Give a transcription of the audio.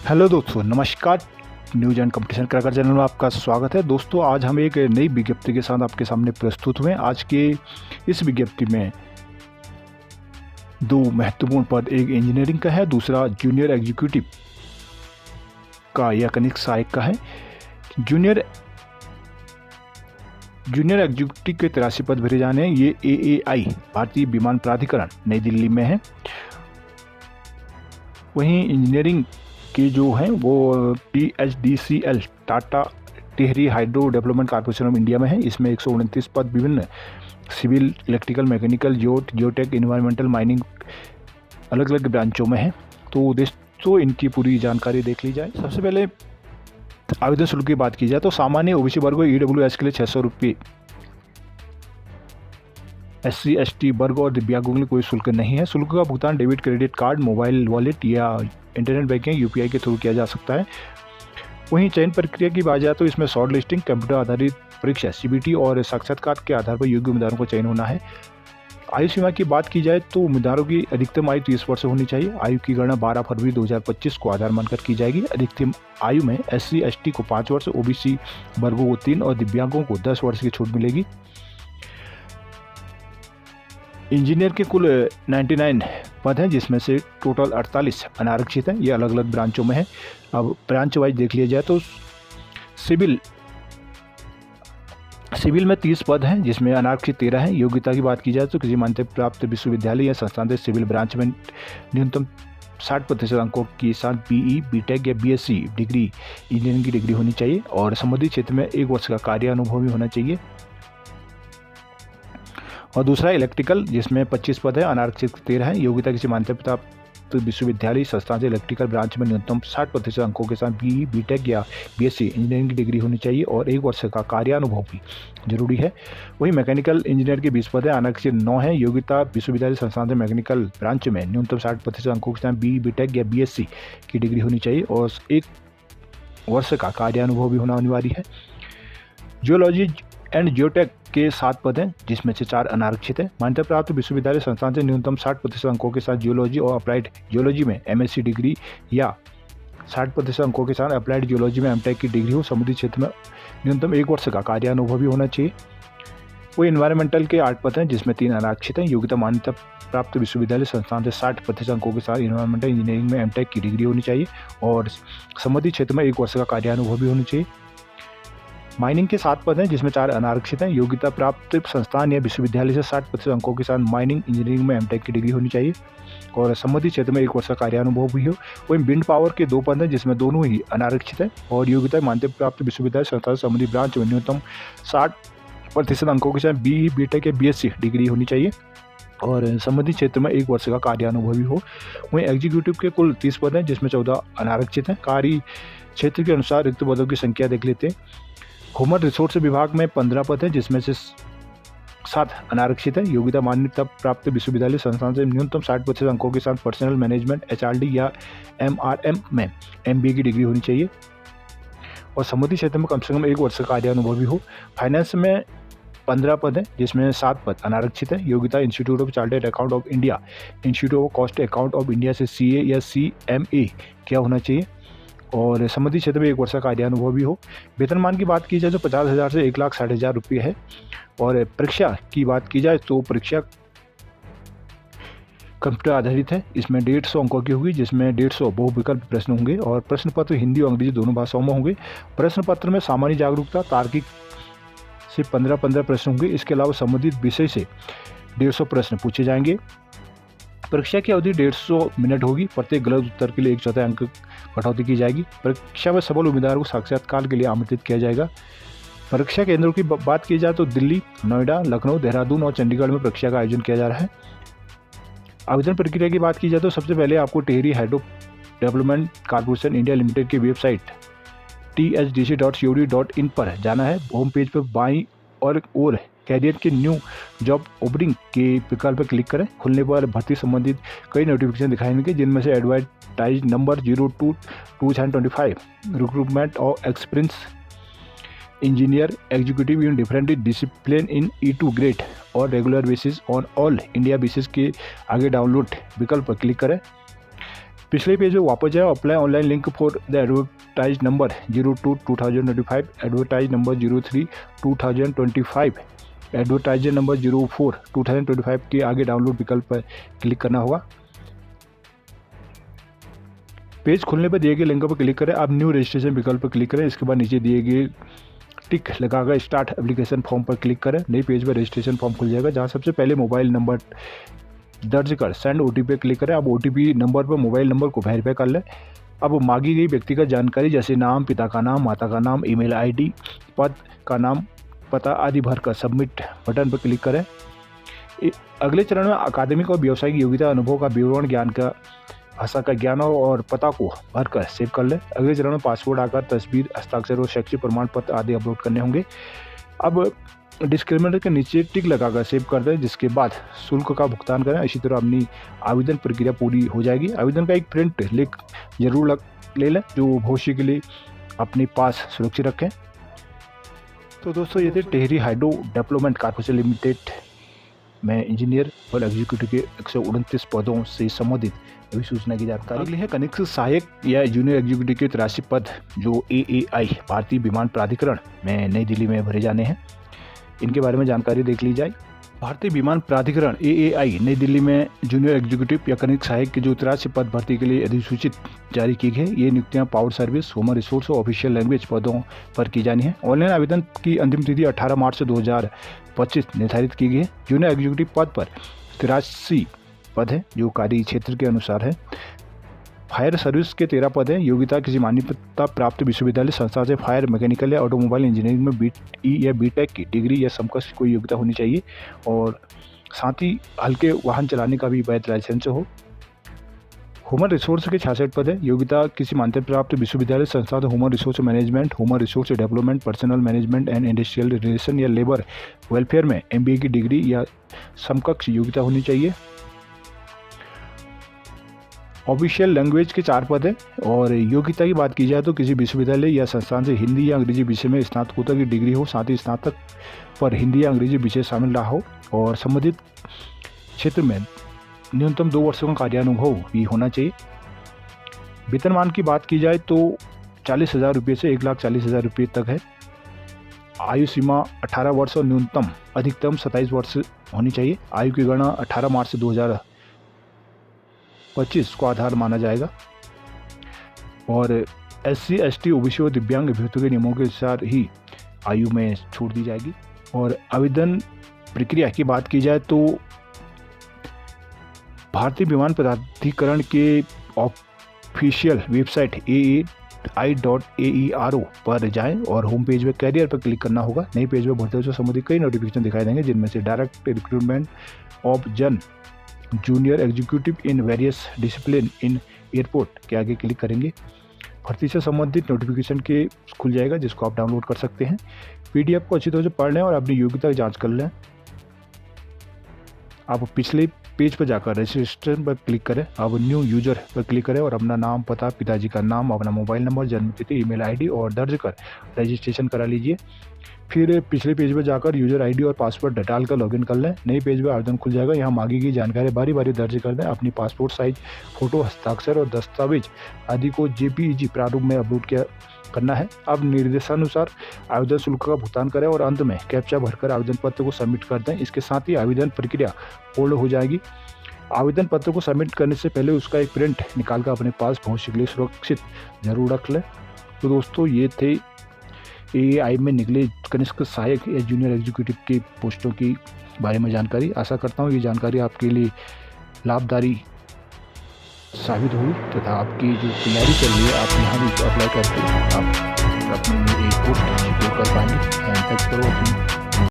Hello दोस्तों, नमस्कार। News and competition cracker channel में आपका स्वागत है। दोस्तों, आज हम एक नई विज्ञप्ति के साथ आपके सामने प्रस्तुत हुए। आज के इस विज्ञप्ति में दो महत्वपूर्ण पद, एक इंजीनियरिंग का है, दूसरा जूनियर एग्जीक्यूटिव का या कनिष्ठ सहायक का है। जूनियर एग्जीक्यूटिव के 83 पद भरे जाने हैं। ये AAI भारतीय विमान प्राधिकरण नई दिल्ली में है। वहीं इंजीनियरिंग के जो हैं वो THDCL Tata Tehri hydro development corporation of India में है। इसमें 129 पद विभिन्न civil, electrical, mechanical, geotech, environmental, mining अलग अलग ब्रांचों में है। तो दोस्तों, इनकी पूरी जानकारी देख ली जाए। सबसे पहले आवेदन शुल्क की बात की जाए तो सामान्य OBC वर्ग और EWS के लिए 600 रुपये, SC ST वर्ग और दिव्यांगों के लिए कोई शुल्क नहीं है। शुल्क का भुगतान debit, credit card, mobile wallet या इंटरनेट बैंकिंग UPI के थ्रू किया जा सकता है। वहीं चयन प्रक्रिया की बात जाए तो इसमें शॉर्ट लिस्टिंग, कंप्यूटर आधारित परीक्षा CBT और साक्षात्कार के आधार पर योग्य उम्मीदवारों को चयन होना है। आयु सीमा की बात की जाए तो उम्मीदवारों की अधिकतम आयु 30 वर्ष होनी चाहिए। आयु की गणना 12 फरवरी 2025 को आधार मानकर की जाएगी। अधिकतम आयु में SC ST को 5 वर्ष, OBC वर्गों को 3 और दिव्यांगों को 10 वर्ष की छूट मिलेगी। इंजीनियर के कुल 99 पद हैं, जिसमें से टोटल 48 अनारक्षित हैं। ये अलग अलग ब्रांचों में है। अब ब्रांच वाइज देख लिया जाए तो सिविल में 30 पद हैं, जिसमें अनारक्षित 13 हैं। योग्यता की बात की जाए तो किसी मान्यता प्राप्त विश्वविद्यालय या संस्थान से सिविल ब्रांच में न्यूनतम 60% अंकों के साथ BE, BTech या BSc डिग्री, इंजीनियरिंग की डिग्री होनी चाहिए और संबंधित क्षेत्र में 1 वर्ष का कार्य अनुभव भी होना चाहिए। और दूसरा इलेक्ट्रिकल, जिसमें 25 पद है, अनारक्षित 13 है। योग्यता किसी मान्यता प्राप्त विश्वविद्यालय संस्थान से इलेक्ट्रिकल ब्रांच में न्यूनतम 60% अंकों के साथ BE, BTech या BSc इंजीनियरिंग की डिग्री होनी चाहिए और 1 वर्ष का कार्यानुभव भी जरूरी है। वहीं मैकेनिकल इंजीनियर के 20 पद है, अनारक्षित 9 है। योग्यता विश्वविद्यालय संस्थान से मैकेनिकल ब्रांच में न्यूनतम 60% अंकों के साथ BE, BTech या BSc की डिग्री होनी चाहिए और 1 वर्ष का कार्यानुभव भी होना अनिवार्य है। जियोलॉजी एंड जियोटेक के 7 पद हैं, जिसमें से 4 अनारक्षित हैं। मान्यता प्राप्त विश्वविद्यालय संस्थान से न्यूनतम 60% अंकों के साथ जियोलॉजी और अप्लाइड जियोलॉजी में MSc डिग्री या 60% अंकों के साथ अप्लाइड जियोलॉजी में MTech की डिग्री हो। संबंधित क्षेत्र में न्यूनतम 1 वर्ष का कार्यानुभव भी होना चाहिए। वो इन्वायरमेंटल के 8 पद हैं, जिसमें 3 अनारक्षित हैं। योग्यता मान्यता प्राप्त विश्वविद्यालय संस्थान से 60% अंकों के साथ इन्वायरमेंटल इंजीनियरिंग में MTech की डिग्री होनी चाहिए और संबंधित क्षेत्र में 1 वर्ष का कार्यानुभव भी होना चाहिए। माइनिंग के 7 पद हैं, जिसमें 4 अनारक्षित हैं। योग्यता प्राप्त संस्थान या विश्वविद्यालय से 60% अंकों के साथ माइनिंग इंजीनियरिंग में MTech की डिग्री होनी चाहिए और संबंधित क्षेत्र में 1 वर्ष का कार्यानुभव भी हो। वहीं विंड पावर के 2 पद हैं, जिसमें दोनों ही अनारक्षित हैं और योग्यता मान्यता प्राप्त विश्वविद्यालय संस्थान से संबंधित ब्रांच में न्यूनतम 60% अंकों के साथ BE, BTech या BSc डिग्री होनी चाहिए और संबंधित क्षेत्र में 1 वर्ष का कार्यानुभव भी हो। वहीं एग्जीक्यूटिव के कुल 30 पद हैं, जिसमें 14 अनारक्षित हैं। कार्य क्षेत्र के अनुसार रिक्त पदों की संख्या देख लेते हैं। ह्यूमन रिसोर्स विभाग में 15 पद हैं, जिसमें से 7 अनारक्षित है। योग्यता मान्यता प्राप्त विश्वविद्यालय संस्थान से न्यूनतम 60% अंकों के साथ पर्सनल मैनेजमेंट HRD या MRM में MBA की डिग्री होनी चाहिए और संबंधित क्षेत्र में कम से कम 1 वर्ष का कार्यानुभव भी हो। फाइनेंस में 15 पद हैं, जिसमें 7 पद अनारक्षित है। योग्यता institute of chartered account of India, institute of cost account of India से CA या CMA क्या होना चाहिए और संबंधित क्षेत्र में 1 वर्ष का कार्यानुभव भी हो। वेतनमान की बात की जाए तो 50,000 से 1,60,000 रुपये है और परीक्षा की बात की जाए तो परीक्षा कंप्यूटर आधारित है। इसमें 150 अंकों की होगी, जिसमें 150 बहुविकल्प प्रश्न होंगे और प्रश्न पत्र हिंदी और अंग्रेजी दोनों भाषाओं में होंगे। प्रश्न पत्र में सामान्य जागरूकता, तार्किक से 15 प्रश्न होंगे। इसके अलावा संबंधित विषय से 150 प्रश्न पूछे जाएंगे। परीक्षा की अवधि 150 मिनट होगी। प्रत्येक गलत उत्तर के लिए 1/4 अंक कटौती की जाएगी। परीक्षा में सफल उम्मीदवारों को साक्षात्कार के लिए आमंत्रित किया जाएगा। परीक्षा केंद्रों की बात की जाए तो दिल्ली, नोएडा, लखनऊ, देहरादून और चंडीगढ़ में परीक्षा का आयोजन किया जा रहा है। आवेदन प्रक्रिया की बात की जाए तो सबसे पहले आपको Tehri hydro development corporation India limited की वेबसाइट THDC.COD.in पर जाना है। होम पेज पर बाईं और कैरियर के न्यू जॉब ओपनिंग के विकल्प पर क्लिक करें। खुलने पर भर्ती संबंधित कई नोटिफिकेशन दिखाई देंगे, जिनमें से advertise number 02/2025 recruitment of experience engineer executive in different discipline in E2 grade और regular basis on all India basis के आगे डाउनलोड विकल्प पर क्लिक करें। पिछले पेज में वापस जाए, apply online link for the advertise number 02/2025, advertise number 03/2025, advertiser number 04/2025 के आगे डाउनलोड विकल्प पर क्लिक करना होगा। पेज खुलने पर दिए गए लिंक पर क्लिक करें। अब न्यू रजिस्ट्रेशन विकल्प पर क्लिक करें। इसके बाद नीचे दिए गए टिक लगाकर स्टार्ट एप्लीकेशन फॉर्म पर क्लिक करें। नई पेज पर रजिस्ट्रेशन फॉर्म खुल जाएगा, जहां सबसे पहले मोबाइल नंबर दर्ज कर सेंड OTP पे क्लिक करें। अब OTP नंबर पर मोबाइल नंबर को वेरीफाई कर लें। अब मांगी गई व्यक्तिगत जानकारी जैसे नाम, पिता का नाम, माता का नाम, ईमेल ID, पद का नाम, पता आदि भरकर सबमिट बटन पर क्लिक करें। अगले चरण में अकादमिक और व्यावसायिक योग्यता, अनुभव का विवरण, ज्ञान का, भाषा का ज्ञान और पता को भरकर सेव कर लें। अगले चरण में पासपोर्ट, आकार, तस्वीर, हस्ताक्षर और शैक्षिक प्रमाण पत्र आदि अपलोड करने होंगे। अब डिस्क्रिमिनेटर के नीचे टिक लगाकर सेव कर दें, जिसके बाद शुल्क का भुगतान करें। इसी तरह अपनी आवेदन प्रक्रिया पूरी हो जाएगी। आवेदन का एक प्रिंट लिख जरूर ले लें, जो भविष्य के लिए अपने पास सुरक्षित रखें। तो दोस्तों, ये थे Tehri hydro development corporation limited में इंजीनियर और एग्जीक्यूटिव के 129 पदों से संबंधित अभी सूचना की जानकारी। अगली है कनिष्ठ सहायक या जूनियर एग्जीक्यूटिव के 83 पद जो AAI भारतीय विमान प्राधिकरण में नई दिल्ली में भरे जाने हैं। इनके बारे में जानकारी देख ली जाए। भारतीय विमान प्राधिकरण AAI नई दिल्ली में जूनियर एग्जीक्यूटिव या कनिष्ठ सहायक के जो 83 पद भर्ती के लिए अधिसूचित जारी की गई है। ये नियुक्तियां पावर सर्विस, ह्यूमन रिसोर्स और ऑफिशियल लैंग्वेज पदों पर की जानी है। ऑनलाइन आवेदन की अंतिम तिथि 18 मार्च 2025 निर्धारित की गई है। जूनियर एग्जीक्यूटिव पद पर 83 पद है जो कार्य क्षेत्र के अनुसार है। फायर सर्विस के 13 पद हैं। योग्यता किसी मान्यता प्राप्त विश्वविद्यालय संस्था से फायर, मैकेनिकल या ऑटोमोबाइल इंजीनियरिंग में BE या BTech की डिग्री या समकक्ष कोई योग्यता होनी चाहिए और साथ ही हल्के वाहन चलाने का भी वैध लाइसेंस हो। ह्यूमन रिसोर्स के 66 पद हैं। योग्यता किसी मान्यता प्राप्त विश्वविद्यालय संस्था से human resource management, human resource development, personal management and industrial relation या लेबर वेलफेयर में MBA की डिग्री या समकक्ष योग्यता होनी चाहिए। ऑफिशियल लैंग्वेज के 4 पद हैं और योग्यता की बात की जाए तो किसी विश्वविद्यालय या संस्थान से हिंदी या अंग्रेजी विषय में स्नातकोत्तर की डिग्री हो, साथ ही स्नातक पर हिंदी या अंग्रेजी विषय शामिल रहा हो और संबंधित क्षेत्र में न्यूनतम 2 वर्षों का कार्यानुभव भी होना चाहिए। वेतनमान की बात की जाए तो 40,000 रुपये से 1,40,000 रुपये तक है। आयु सीमा 18 वर्ष और न्यूनतम अधिकतम 27 वर्ष होनी चाहिए। आयु की गणना 18 मार्च 2025 को आधार माना जाएगा और SC, ST, OBC और दिव्यांग अभ्यर्थियों के नियमों के अनुसार ही आयु में छूट दी जाएगी। और आवेदन प्रक्रिया की बात की जाए तो भारतीय विमान प्राधिकरण के ऑफिशियल वेबसाइट AAI.AERO पर जाएं और होम पेज में कैरियर पर क्लिक करना होगा। नए पेज में भर्तियों से संबंधित कई नोटिफिकेशन दिखाई देंगे, जिनमें से direct recruitment of junior executive in various discipline in airport के आगे क्लिक करेंगे। भर्ती से संबंधित नोटिफिकेशन के खुल जाएगा, जिसको आप डाउनलोड कर सकते हैं। PDF को अच्छी तरह से पढ़ लें और अपनी योग्यता की जांच कर लें। आप पिछले पेज पर जाकर रजिस्ट्रेशन पर क्लिक करें। अब न्यू यूजर पर क्लिक करें और अपना नाम, पता, पिताजी का नाम, अपना मोबाइल नंबर, जन्मतिथि, ईमेल ID और दर्ज कर रजिस्ट्रेशन करा लीजिए। फिर पिछले पेज पर जाकर यूजर ID और पासवर्ड डालकर लॉगिन कर लें। नई पेज पर आवेदन खुल जाएगा। यहाँ मांगी गई जानकारी बारी बारी दर्ज कर दें। अपनी पासपोर्ट साइज फोटो, हस्ताक्षर और दस्तावेज आदि को JPEG प्रारूप में अपलोड करना है। अब निर्देशानुसार आवेदन शुल्क का भुगतान करें और अंत में कैप्चा भरकर आवेदन पत्र को सबमिट कर दें। इसके साथ ही आवेदन प्रक्रिया पूर्ण हो जाएगी। आवेदन पत्र को सबमिट करने से पहले उसका एक प्रिंट निकालकर अपने पास भविष्य के लिए सुरक्षित जरूर रख लें। तो दोस्तों, ये थे AAI में निकले कनिष्ठ सहायक या जूनियर एग्जीक्यूटिव की पोस्टों की बारे में जानकारी। आशा करता हूँ ये जानकारी आपके लिए लाभदायी साबित हुई तथा आपकी जो तैयारी चल रही है आप यहाँ भी अप्लाई करके आप अपने एक पोस्ट सिक्योर कर पाएंगे। Thanks for watching.